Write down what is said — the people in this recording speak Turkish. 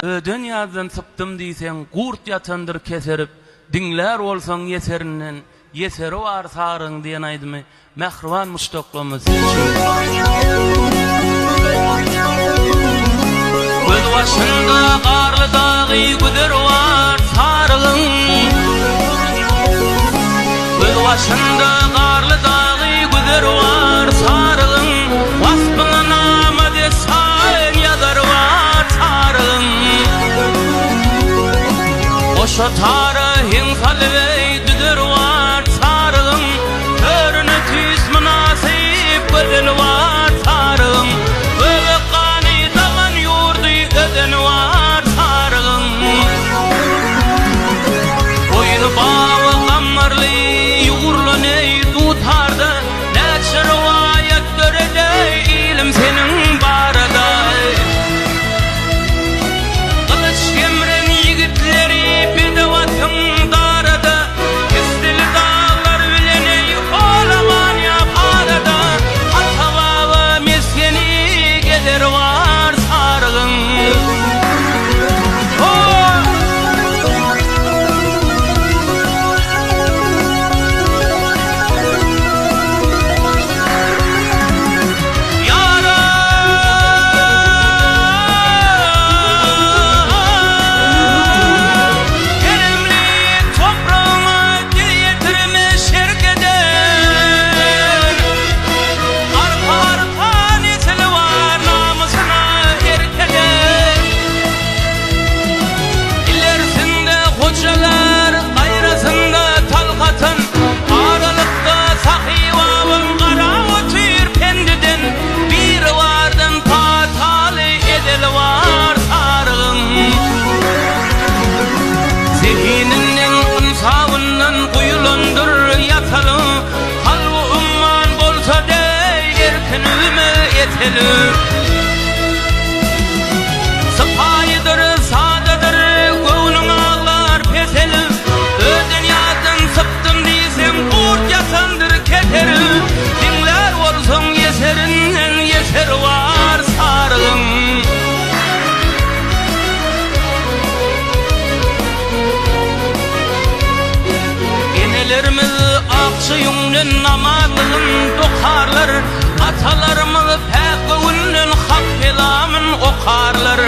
Dünyadan sıptım diýsen gurt ýatandyr keserip, diňlär bolsaň ýeserinden, ýeseri bar saryň diýen aýdymy Mehriban Muştaklymyz. Göz başynda garly dagy güder bar saryň, göz başynda garly dagy güder bar saryň, wasbyna namady saň ýazar bar saryň. Oşo tarihin salvey düdür var sarığım, törünü tüs münasip gödün var sarığım, öve qani daman yurdu ödün var sarığım. Oyunu bağı qammarlı yuğurlu ney tutardı, neçir vayet görece ilim senin barada. Kılıç kemren yigitleri bedevatın darada, kesdili dağlar bileni olaman yaparada, atavava meskeni geder var sarığın. Sıpayıdır, sadadır, göğünün ağlar peseli, dünyadan sıptım diysem kurt yasandır keteri, dinler olsun yeserinden yeser var sarığın. Enelerimiz akçı yüngün namazlığın dokarlar, atalarımız pek göğünün hak kelamın okarlar.